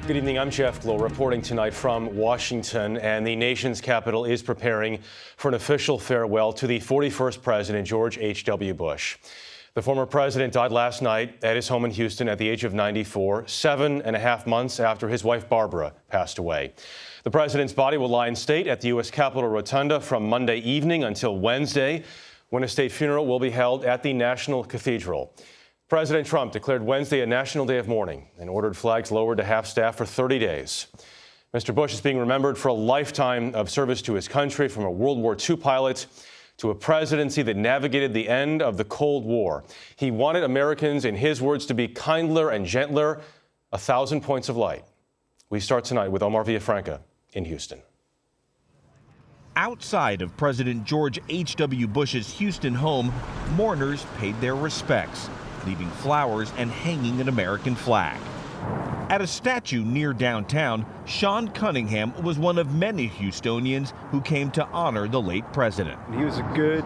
Good evening, I'm Jeff Glow reporting tonight from Washington, and the nation's capital is preparing for an official farewell to the 41st President George H.W. Bush. The former president died last night at his home in Houston at the age of 94, 7.5 months after his wife Barbara passed away. The president's body will lie in state at the U.S. Capitol Rotunda from Monday evening until Wednesday, when a state funeral will be held at the National Cathedral. President Trump declared Wednesday a national day of mourning and ordered flags lowered to half-staff for 30 days. Mr. Bush is being remembered for a lifetime of service to his country, from a World War II pilot to a presidency that navigated the end of the Cold War. He wanted Americans, in his words, to be kindler and gentler, 1,000 points of light. We start tonight with Omar Villafranca in Houston. Outside of President George H.W. Bush's Houston home, mourners paid their respects, leaving flowers and hanging an American flag. At a statue near downtown, Sean Cunningham was one of many Houstonians who came to honor the late president. He was a good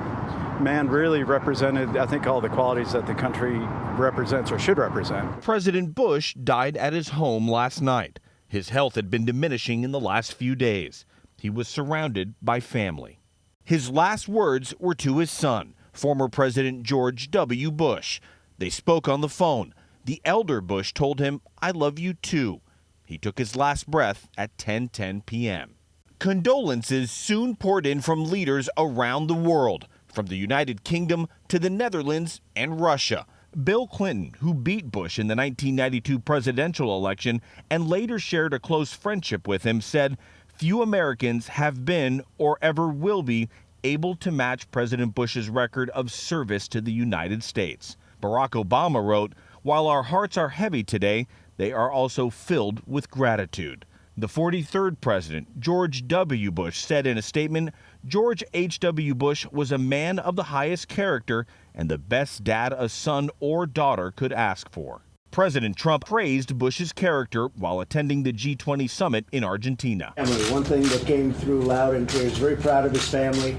man, really represented, I think, all the qualities that the country represents or should represent. President Bush died at his home last night. His health had been diminishing in the last few days. He was surrounded by family. His last words were to his son, former President George W. Bush. They spoke on the phone. The elder Bush told him, "I love you too." He took his last breath at 10:10 p.m. Condolences soon poured in from leaders around the world, from the United Kingdom to the Netherlands and Russia. Bill Clinton, who beat Bush in the 1992 presidential election and later shared a close friendship with him, said, "Few Americans have been or ever will be able to match President Bush's record of service to the United States." Barack Obama wrote, "While our hearts are heavy today, they are also filled with gratitude." The 43rd president, George W. Bush, said in a statement, "George H.W. Bush was a man of the highest character and the best dad a son or daughter could ask for." President Trump praised Bush's character while attending the G20 summit in Argentina. One thing that came through loud and clear, he's very proud of his family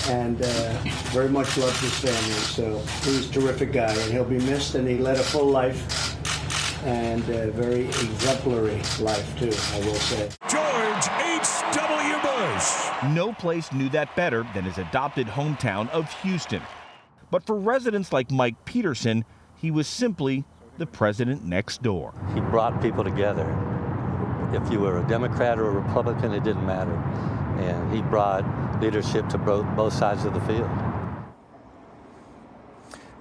and very much loved his family. So he was a terrific guy, and he'll be missed, and he led a full life and a very exemplary life, too, I will say. George H.W. Bush. No place knew that better than his adopted hometown of Houston. But for residents like Mike Peterson, he was simply the president next door. He brought people together. If you were a Democrat or a Republican, it didn't matter. And he brought leadership to both sides of the field.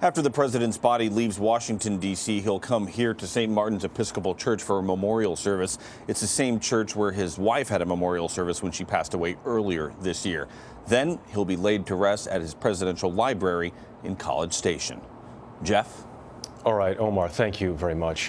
After the president's body leaves Washington, D.C., he'll come here to St. Martin's Episcopal Church for a memorial service. It's the same church where his wife had a memorial service when she passed away earlier this year. Then he'll be laid to rest at his presidential library in College Station. Jeff? All right, Omar, thank you very much.